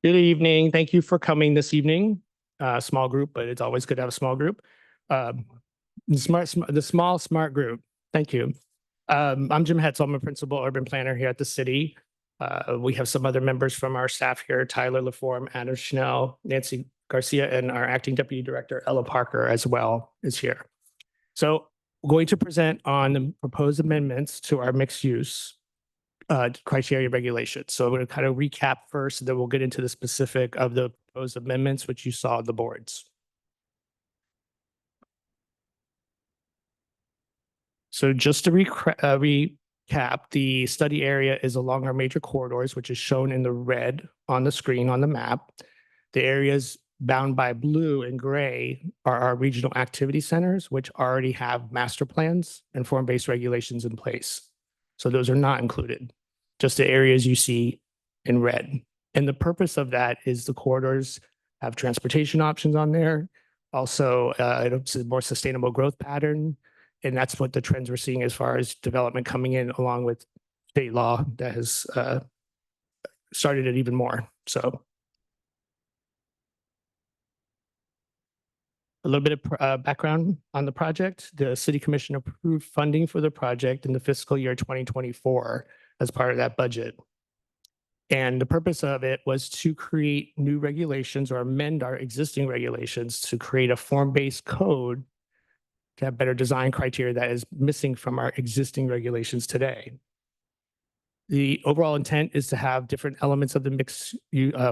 Good evening. Thank you for coming this evening. Small group, but it's always good to have a small group. Um, the small smart group. Thank you. I'm Jim Hetzel. I'm a principal urban planner here at the city. We have some other members from our staff here: Tyler LaForme, Adam Schnell, Nancy Garcia, and our acting deputy director Ella Parker as well is here. So, we're going to present on the proposed amendments to our mixed use criteria regulations. So I'm going to kind of recap first, and then we'll get into the specific of the proposed amendments, which you saw on the boards. So just to recap, the study area is along our major corridors, which is shown in the red on the screen on the map. The areas bound by blue and gray are our regional activity centers, which already have master plans and form-based regulations in place. So those are not included, just the areas you see in red. And the purpose of that is the corridors have transportation options on there. Also, it's a more sustainable growth pattern. And that's what the trends we're seeing as far as development coming in, along with state law that has started it even more. So a little bit of background on the project. The city commission approved funding for the project in the fiscal year 2024 as part of that budget. And the purpose of it was to create new regulations or amend our existing regulations to create a form-based code to have better design criteria that is missing from our existing regulations today. The overall intent is to have different elements of the mixed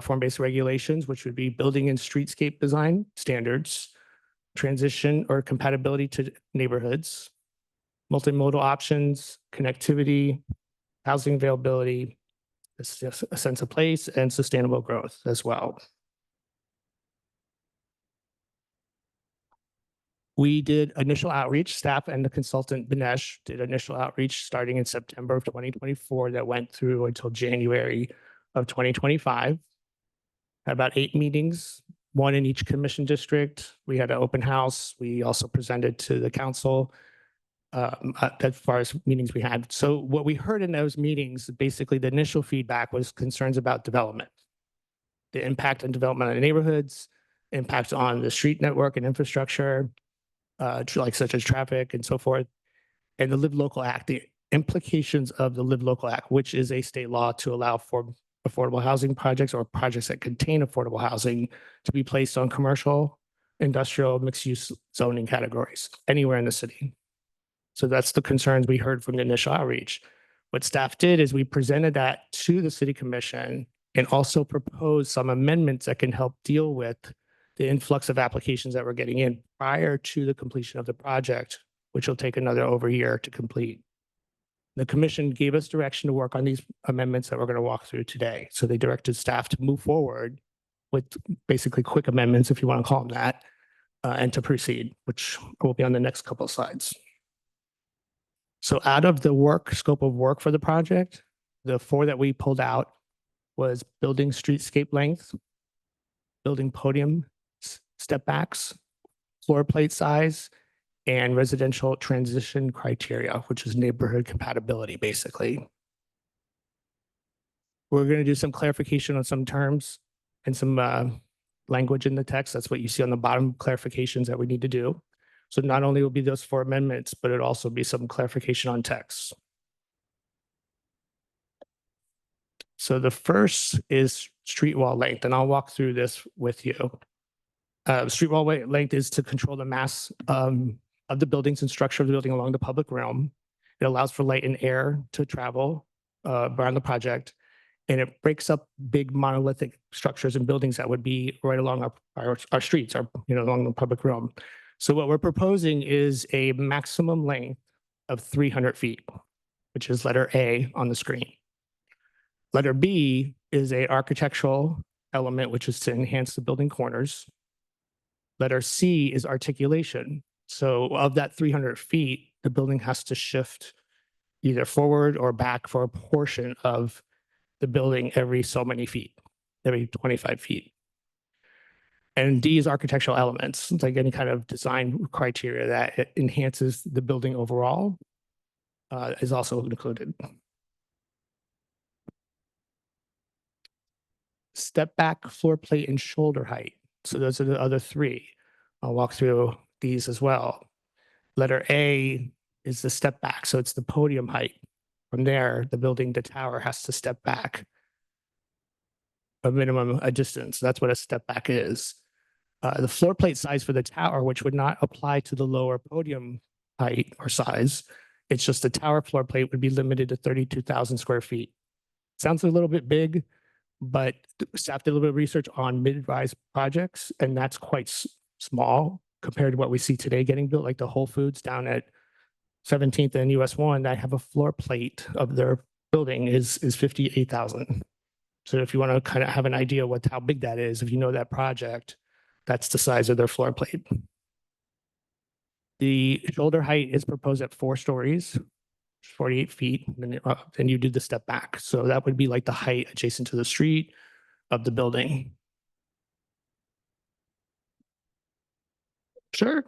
form-based regulations, which would be building and streetscape design standards, transition or compatibility to neighborhoods, multimodal options, connectivity, housing availability, a sense of place, and sustainable growth as well. We did initial outreach. Staff and the consultant Dinesh did initial outreach starting in September of 2024 that went through until January of 2025. Had about 8 meetings, one in each commission district. We had an open house. We also presented to the council as far as meetings we had. So what we heard in those meetings, basically the initial feedback was concerns about development, the impact on development on the neighborhoods, impact on the street network and infrastructure, like such as traffic and so forth, and the Live Local Act, the implications of the Live Local Act, which is a state law to allow for affordable housing projects or projects that contain affordable housing to be placed on commercial, industrial, mixed-use zoning categories anywhere in the city. So that's the concerns we heard from the initial outreach. What staff did is we presented that to the city commission and also proposed some amendments that can help deal with the influx of applications that we're getting in prior to the completion of the project, which will take another over a year to complete. The commission gave us direction to work on these amendments that we're going to walk through today. So they directed staff to move forward with basically quick amendments, if you want to call them that, and to proceed, which will be on the next couple of slides. So out of the scope of work for the project, the 4 that we pulled out was building streetscape length, building podium step backs, floor plate size, and residential transition criteria, which is neighborhood compatibility, basically. We're going to do some clarification on some terms and some language in the text. That's what you see on the bottom, clarifications that we need to do. So not only will be those 4 amendments, but it'll also be some clarification on text. So the first is street wall length, and I'll walk through this with you. Street wall length is to control the mass of the buildings and structure of the building along the public realm. It allows for light and air to travel around the project, and it breaks up big monolithic structures and buildings that would be right along our streets, along the public realm. So what we're proposing is a maximum length of 300 feet, which is letter A on the screen. Letter B is an architectural element, which is to enhance the building corners. Letter C is articulation. So of that 300 feet, the building has to shift either forward or back for a portion of the building every so many feet, every 25 feet. And D is architectural elements. It's like any kind of design criteria that enhances the building overall is also included. step back, floor plate, and shoulder height. So those are the other three. I'll walk through these as well. Letter A is the step back. So it's the podium height. From there, the building, the tower has to step back a minimum a distance. That's what a step back is. The floor plate size for the tower, which would not apply to the lower podium height or size. It's just the tower floor plate would be limited to 32,000 square feet. Sounds a little bit big, but staff did a little bit of research on mid-rise projects, and that's quite small compared to what we see today getting built, like the Whole Foods down at 17th and US 1, that have a floor plate of their building is 58,000. So if you want to kind of have an idea how big that is, if you know that project, that's the size of their floor plate. The shoulder height is proposed at 4 stories, 48 feet, and then you do the step back. So that would be like the height adjacent to the street of the building. Sure.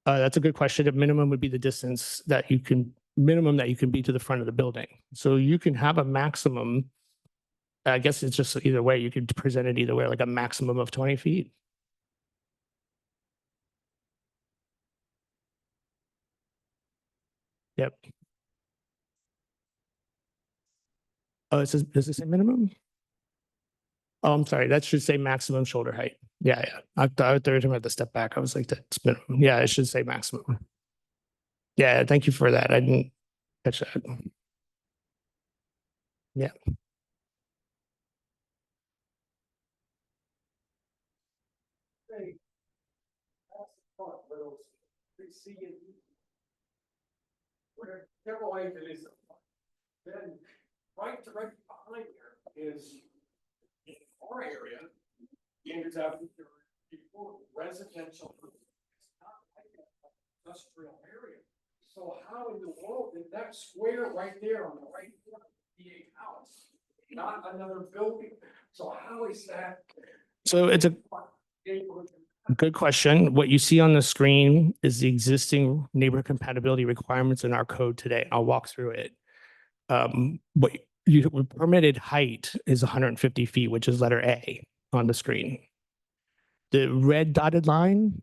That's a good question. The minimum would be the distance that you can be to the front of the building. So you can have a maximum. I guess it's just either way. You could present it either way, like a maximum of 20 feet. Yep. Oh, does it say minimum? Oh, I'm sorry. That should say maximum shoulder height. Yeah, yeah. I thought they were talking about the step back. I was like, that's minimum. Yeah, it should say maximum. Yeah, thank you for that. I didn't catch that. Yeah. Whichever way it is, then right behind there is in our area, is residential. It's not like an industrial area. So how in the world did that square right there on the right corner be a house, not another building? So how is that? So it's a good question. What you see on the screen is the existing neighborhood compatibility requirements in our code today. I'll walk through it. What permitted height is 150 feet, which is letter A on the screen. The red dotted line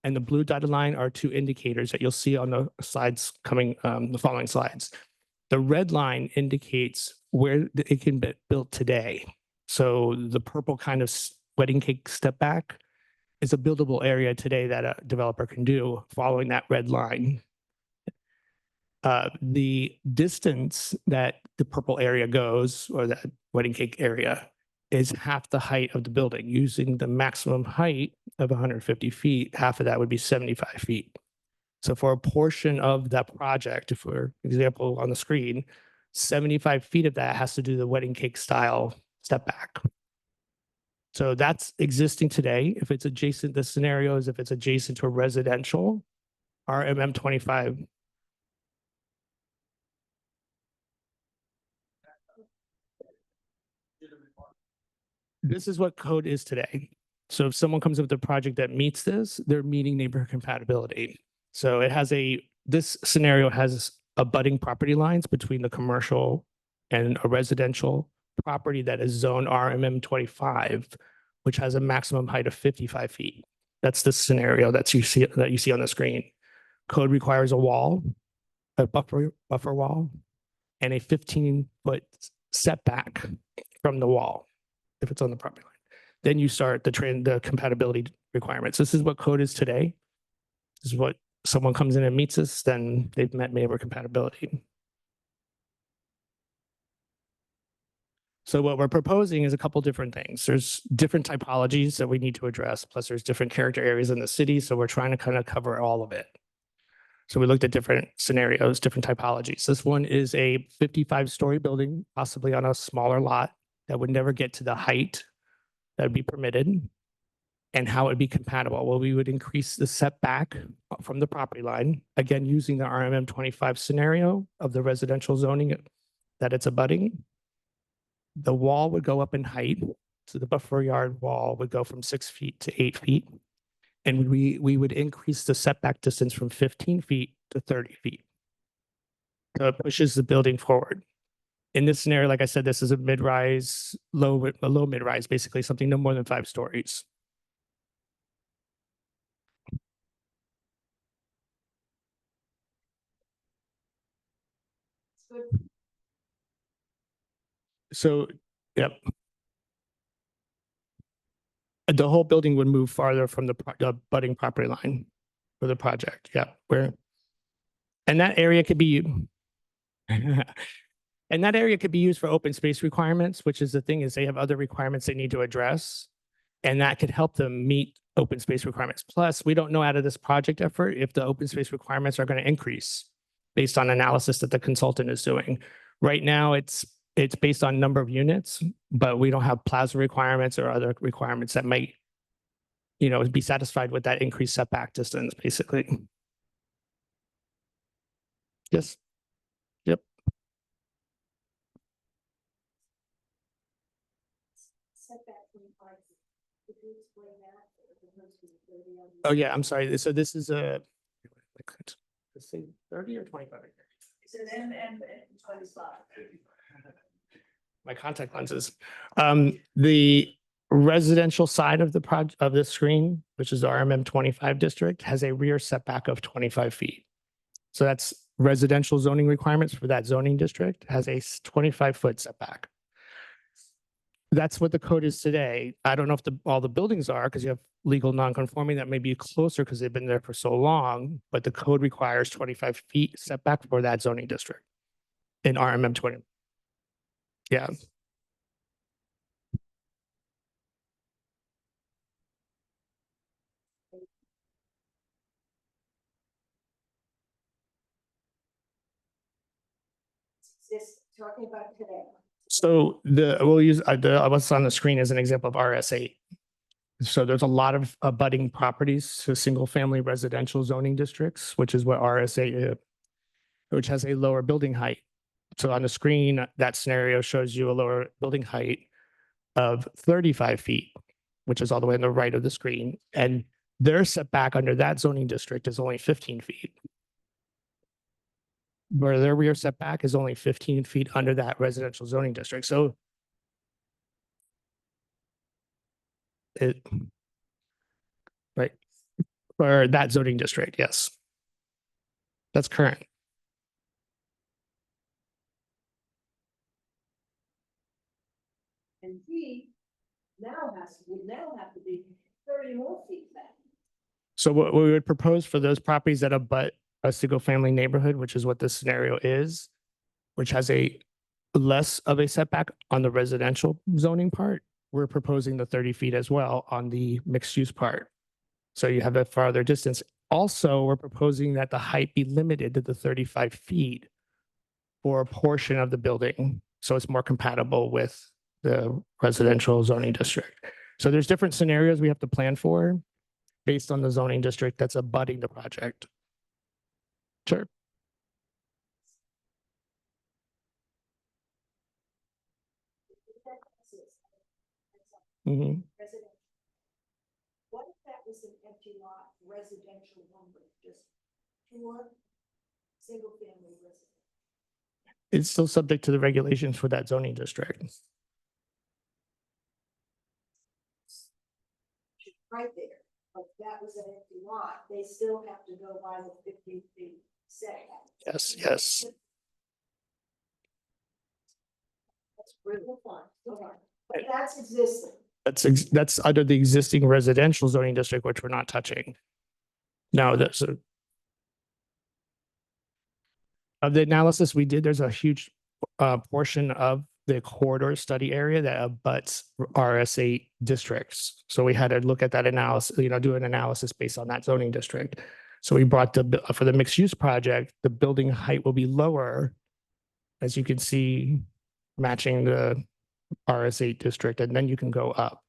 and the blue dotted line are 2 indicators that you'll see on the slides coming, the following slides. The red line indicates where it can be built today. So the purple kind of wedding cake step back is a buildable area today that a developer can do following that red line. The distance that the purple area goes, or that wedding cake area, is half the height of the building. Using the maximum height of 150 feet, half of that would be 75 feet. So for a portion of that project, if for example on the screen, 75 feet of that has to do the wedding cake style step back. So that's existing today. If it's adjacent, the scenario is if it's adjacent to a residential, RMM 25. This is what code is today. So if someone comes up with a project that meets this, they're meeting neighborhood compatibility. So it has this scenario has abutting property lines between the commercial and a residential property that is zone RMM 25, which has a maximum height of 55 feet. That's the scenario that you see on the screen. Code requires a wall, a buffer wall, and a 15-foot setback from the wall if it's on the property line. Then you start the compatibility requirements. This is what code is today. This is what someone comes in and meets us, then they've met neighbor compatibility. So what we're proposing is a couple different things. There's different typologies that we need to address, plus there's different character areas in the city. So we're trying to kind of cover all of it. So we looked at different scenarios, different typologies. This one is a 55-story building, possibly on a smaller lot that would never get to the height that would be permitted. And how it would be compatible. Well, we would increase the setback from the property line, again, using the RMM 25 scenario of the residential zoning that it's abutting. The wall would go up in height. So the buffer yard wall would go from 6 feet to 8 feet. And we would increase the setback distance from 15 feet to 30 feet. pushes the building forward. In this scenario, like I said, this is a mid-rise, a low mid-rise, basically something no more than 5 stories. So, yep. The whole building would move farther from the budding property line for the project. Yeah, and that area could be and that area could be used for open space requirements, which is the thing is they have other requirements they need to address, and that could help them meet open space requirements. Plus, we don't know out of this project effort if the open space requirements are going to increase based on analysis that the consultant is doing. Right now, it's based on number of units, but we don't have plaza requirements or other requirements that might, be satisfied with that increased setback distance, basically. Yes. Yep. Oh yeah, I'm sorry. So this is a, let's say 30 or 25. It's an M 25. My contact lenses. The residential side of the project of this screen, which is the RMM 25 district, has a rear setback of 25 feet. So that's residential zoning requirements for that zoning district has a 25-foot setback. That's what the code is today. I don't know if all the buildings are because you have legal non-conforming that may be closer because they've been there for so long, but the code requires 25 feet setback for that zoning district in RMM 20. Yeah. This talking about today. So we'll use what's on the screen as an example of RS8. So there's a lot of abutting properties to single family residential zoning districts, which is what RS8 is, which has a lower building height. So on the screen, that scenario shows you a lower building height of 35 feet, which is all the way on the right of the screen. And their setback under that zoning district is only 15 feet. Where their rear setback is only 15 feet under that residential zoning district. So right, for that zoning district, yes. That's current. And he would now have to be 30 more feet back. So what we would propose for those properties that abut a single family neighborhood, which is what this scenario is, which has a less of a setback on the residential zoning part, we're proposing the 30 feet as well on the mixed use part. So you have a farther distance. Also, we're proposing that the height be limited to the 35 feet for a portion of the building. So it's more compatible with the residential zoning district. So there's different scenarios we have to plan for based on the zoning district that's abutting the project. Sure. Mm-hmm. What if that was an empty lot, residential lumber, just pure single family residence? It's still subject to the regulations for that zoning district. Right there, but that was an empty lot, they still have to go by the 50 feet setback. Yes, yes. That's really fun. But that's existing. That's under the existing residential zoning district, which we're not touching. No, that's of the analysis we did, there's a huge portion of the corridor study area that abuts RS8 districts. So we had to look at that analysis, do an analysis based on that zoning district. So we brought for the mixed use project, the building height will be lower, as you can see, matching the RS8 district, and then you can go up.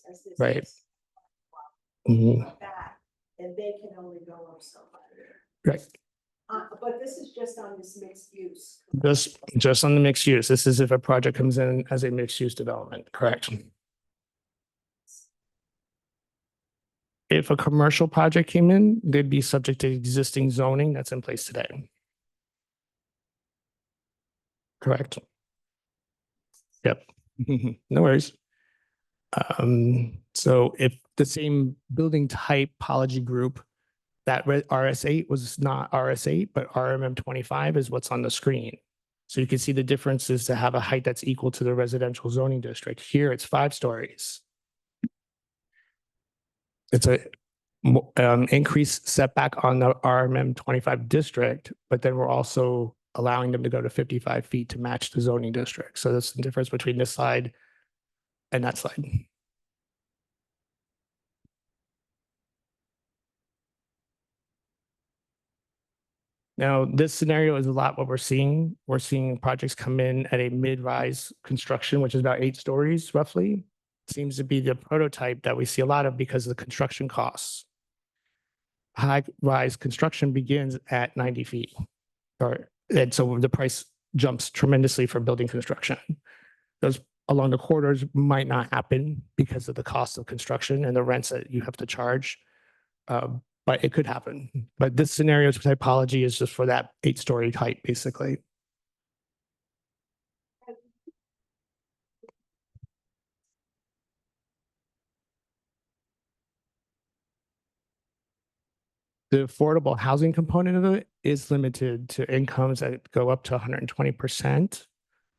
As this Right. is. Mhm. Back, and they can only go up so far. Right. But this is just on this mixed use. Just on the mixed use. This is if a project comes in as a mixed use development, correct? If a commercial project came in, they'd be subject to existing zoning that's in place today. Correct. Yep. No worries. So if the same building typology group, that RS8 was not RS8, but RMM25 is what's on the screen. So you can see the differences to have a height that's equal to the residential zoning district. Here it's 5 stories. It's a increased setback on the RMM25 district, but then we're also allowing them to go to 55 feet to match the zoning district. So that's the difference between this slide and that slide. Now, this scenario is a lot what we're seeing. We're seeing projects come in at a mid-rise construction, which is about 8 stories roughly. Seems to be the prototype that we see a lot of because of the construction costs. High-rise construction begins at 90 feet. And so the price jumps tremendously for building construction. Those along the corridors might not happen because of the cost of construction and the rents that you have to charge. But it could happen. But this scenario's typology is just for that 8-story height, basically. The affordable housing component of it is limited to incomes that go up to 120%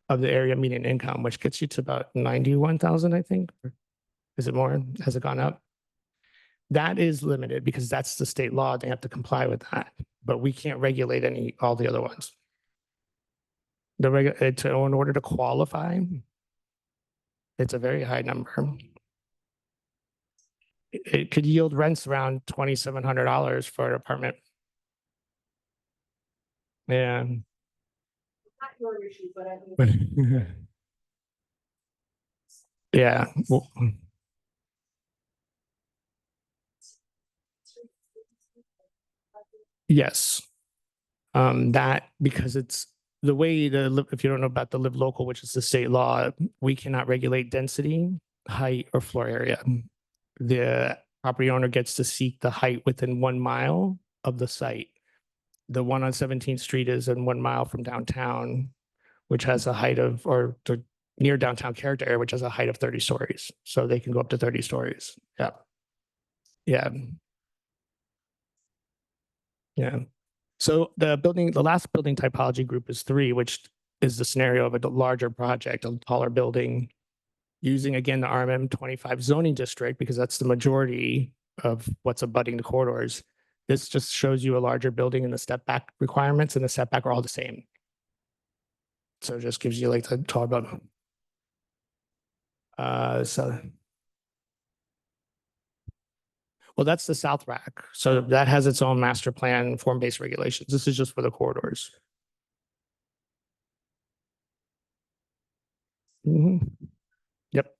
of the area median income, which gets you to about 91,000, I think. Is it more? Has it gone up? That is limited because that's the state law. They have to comply with that, but we can't regulate all the other ones. In order to qualify, it's a very high number. It could yield rents around $2,700 for an apartment. Yeah. Not your issue, but I mean. Yeah. Well, yes. That because it's the way if you don't know about the live local, which is the state law, we cannot regulate density, height, or floor area. The property owner gets to seek the height within 1 mile of the site. The one on 17th Street is in 1 mile from downtown, which has a height of, or near downtown character area, which has a height of 30 stories. So they can go up to 30 stories. Yeah. Yeah. Yeah. So the last building typology group is 3, which is the scenario of a larger project, a taller building, using again the RMM25 zoning district because that's the majority of what's abutting the corridors. This just shows you a larger building and the step back requirements, and the setback are all the same. So it just gives you like the tall building. Well, that's the South Rack. So that has its own master plan form-based regulations. This is just for the corridors. Yep.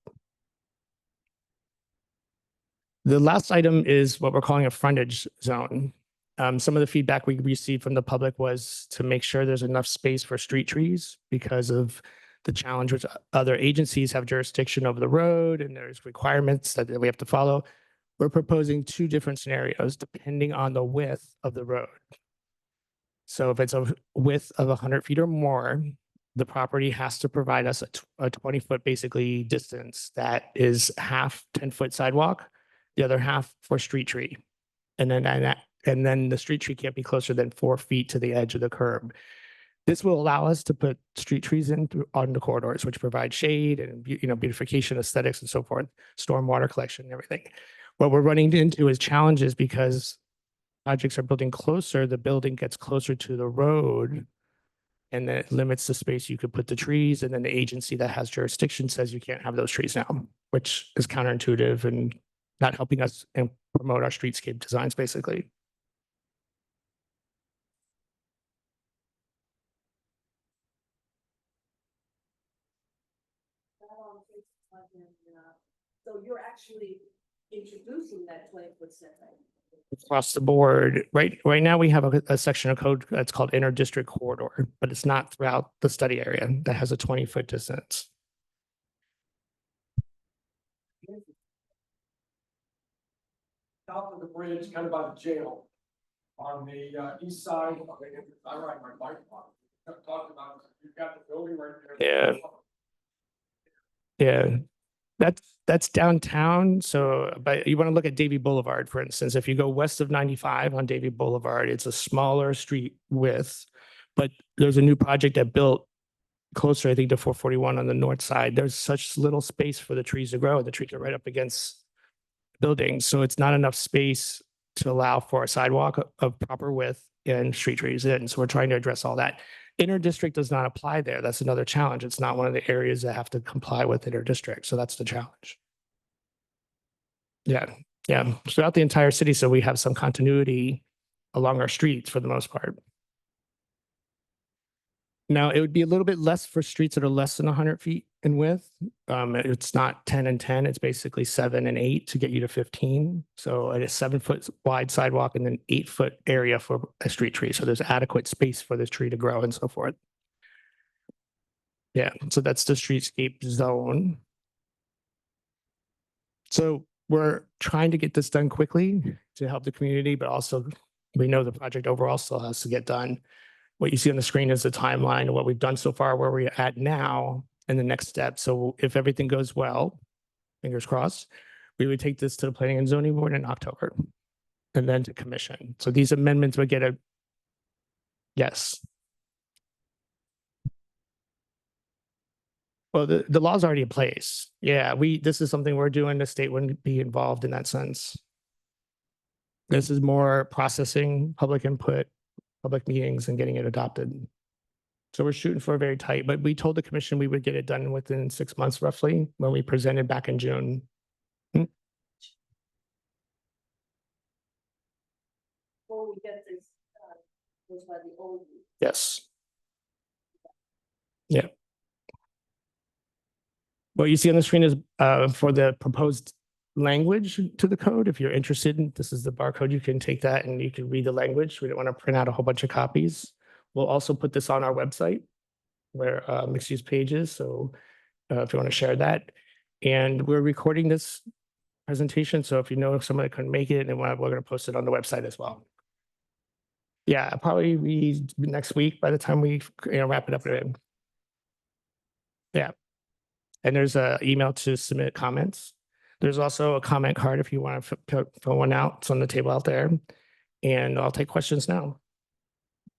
The last item is what we're calling a frontage zone. Some of the feedback we received from the public was to make sure there's enough space for street trees because of the challenge which other agencies have jurisdiction over the road and there's requirements that we have to follow. We're proposing 2 different scenarios depending on the width of the road. So if it's a width of 100 feet or more, the property has to provide us a 20-foot basically distance that is half 10-foot sidewalk, the other half for street tree. And then the street tree can't be closer than 4 feet to the edge of the curb. This will allow us to put street trees on the corridors, which provide shade and beautification, aesthetics, and so forth, stormwater collection, and everything. What we're running into is challenges because projects are building closer, the building gets closer to the road, and that limits the space you could put the trees. And then the agency that has jurisdiction says you can't have those trees now, which is counterintuitive and not helping us and promote our streetscape designs, basically. So you're actually introducing that 20-foot setback. Across the board, right now we have a section of code that's called inter-district corridor, but it's not throughout the study area that has a 20-foot distance. south of the bridge, kind of by the jail. On the east side, I ride my bike on. Talked about, you've got the building right there. Yeah. That's downtown. So, but you want to look at Davie Boulevard, for instance, if you go west of 95 on Davie Boulevard, it's a smaller street width. But there's a new project that built closer, I think, to 441 on the north side. There's such little space for the trees to grow. The trees are right up against buildings. So it's not enough space to allow for a sidewalk of proper width and street trees in. So we're trying to address all that. Inter-district does not apply there. That's another challenge. It's not one of the areas that have to comply with inter-district. So that's the challenge. Yeah, yeah. Throughout the entire city, so we have some continuity along our streets for the most part. Now, it would be a little bit less for streets that are less than 100 feet in width. It's not 10 and 10, it's basically 7 and 8 to get you to 15. So a 7-foot wide sidewalk and then 8-foot area for a street tree. So there's adequate space for the tree to grow and so forth. Yeah, so that's the streetscape zone. So we're trying to get this done quickly to help the community, but also we know the project overall still has to get done. What you see on the screen is the timeline of what we've done so far, where we're at now, and the next step. So if everything goes well, fingers crossed, we would take this to the Planning and Zoning Board in October and then to commission. So these amendments would get a, yes. Well, the law's already in place. Yeah, this is something we're doing. The state wouldn't be involved in that sense. This is more processing, public input, public meetings, and getting it adopted. So we're shooting for a very tight, but we told the commission we would get it done within 6 months roughly when we presented back in June. Before we get this, was by the old. Yes. Yeah. What you see on the screen is for the proposed language to the code. If you're interested, this is the barcode. You can take that and you can read the language. We don't want to print out a whole bunch of copies. We'll also put this on our website where mixed use pages. So if you want to share that. And we're recording this presentation. So if you know somebody couldn't make it, and we're going to post it on the website as well. Yeah, probably be next week by the time we wrap it up. Yeah. And there's an email to submit comments. There's also a comment card if you want to fill one out. It's on the table out there. And I'll take questions now.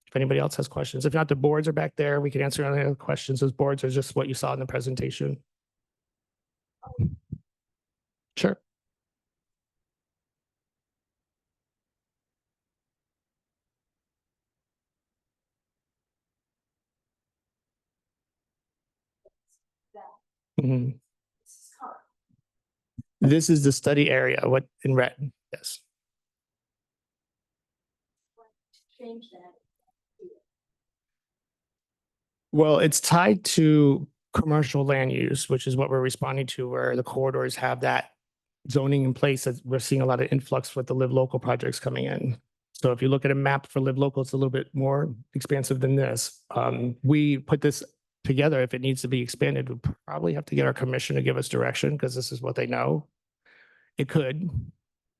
If anybody else has questions. If not, the boards are back there. We can answer any other questions. Those boards are just what you saw in the presentation. Sure. Mhm. This is the study area, what in red, yes. Change that. Well, it's tied to commercial land use, which is what we're responding to, where the corridors have that zoning in place. That we're seeing a lot of influx with the Live Local projects coming in. So if you look at a map for Live Local, it's a little bit more expansive than this. We put this together. If it needs to be expanded, we probably have to get our commission to give us direction because this is what they know. It could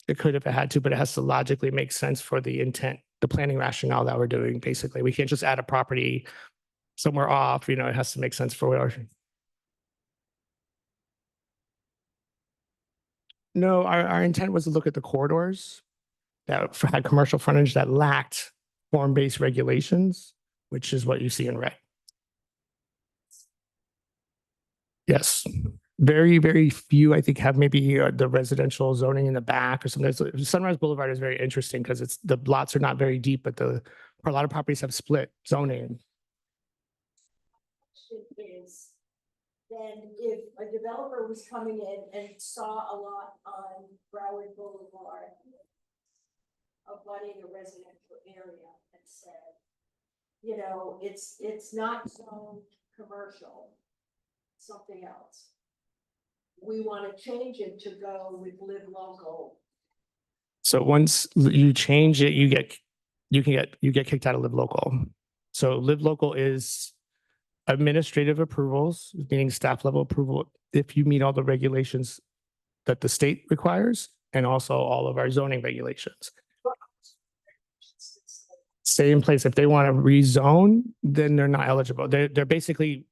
if it had to, but it has to logically make sense for the intent, the planning rationale that we're doing. Basically, we can't just add a property somewhere off, it has to make sense for our. No, our intent was to look at the corridors that had commercial frontage that lacked form-based regulations, which is what you see in red. Yes, very, very few, I think, have maybe the residential zoning in the back or something. Sunrise Boulevard is very interesting because the lots are not very deep, but a lot of properties have split zoning. Is then if a developer was coming in and saw a lot on Broward Boulevard abutting a residential area and said, it's not zoned commercial, something else. We want to change it to go with Live Local. So once you change it, you get kicked out of Live Local. So Live Local is administrative approvals, meaning staff level approval, if you meet all the regulations that the state requires, and also all of our zoning regulations. Stay in place. If they want to rezone, then they're not eligible. They're basically,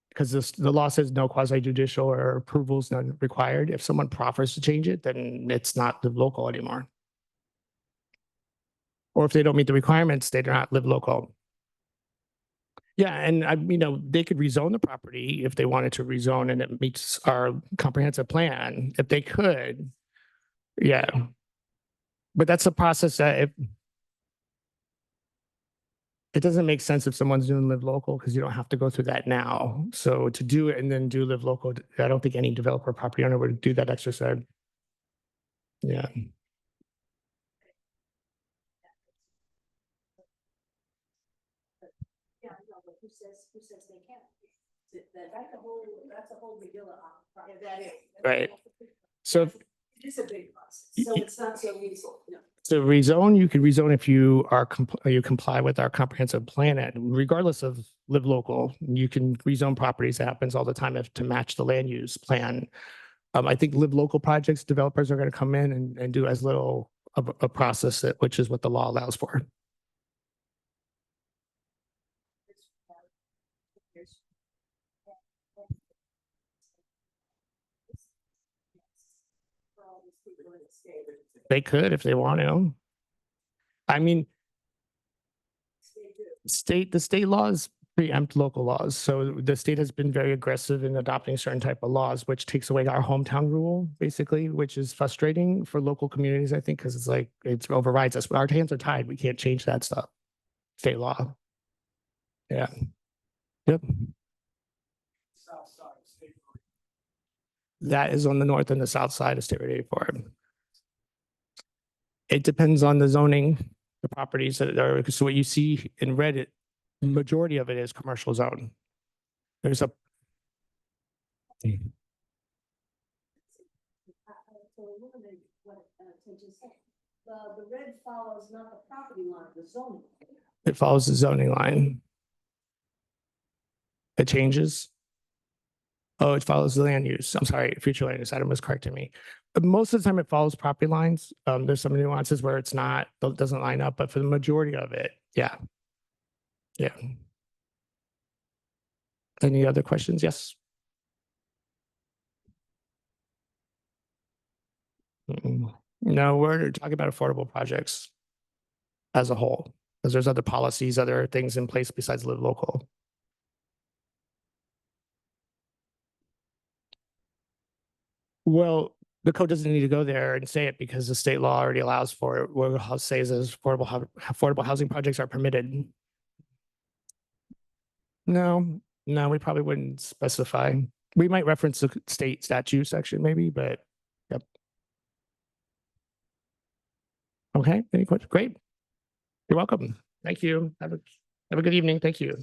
because the law says no quasi judicial or approvals none required. If someone proffers to change it, then it's not live local anymore. Or if they don't meet the requirements, they do not live local. Yeah, and they could rezone the property if they wanted to rezone and it meets our comprehensive plan, if they could. Yeah. But that's a process that if it doesn't make sense if someone's doing live local because you don't have to go through that now. So to do it and then do live local, I don't think any developer property owner would do that exercise. Yeah. Yeah, no, but who says they can't? That's a whole regular. Yeah, that is. Right. So if, It is a big process, so it's not so easy, no. to rezone, you could rezone if you are you comply with our comprehensive plan, and regardless of live local, you can rezone properties. It happens all the time to match the land use plan. I think live local projects, developers are going to come in and do as little of a process, which is what the law allows for. They could if they want to. I mean, the state laws preempt local laws. So the state has been very aggressive in adopting certain type of laws, which takes away our hometown rule, basically, which is frustrating for local communities, I think, because it's like it overrides us. Our hands are tied. We can't change that stuff. State law. Yeah. Yep. South side, state road. That is on the north and the south side of State Road 84. It depends on the zoning, the properties that are, so what you see in red, majority of it is commercial zone. There's a. So eliminate what Tim just said. The red follows not the property line, the zoning. It follows the zoning line. It changes. Oh, it follows the land use. I'm sorry, future land use. Adam was correcting me. But most of the time it follows property lines. There's some nuances where it's not, it doesn't line up, but for the majority of it, yeah. Yeah. Any other questions? Yes. No, we're talking about affordable projects as a whole, because there's other policies, other things in place besides live local. Well, the code doesn't need to go there and say it because the state law already allows for it. What it says is affordable housing projects are permitted. No, we probably wouldn't specify. We might reference the state statute section maybe, but yep. Okay, any questions? Great. You're welcome. Thank you. Have a good evening. Thank you.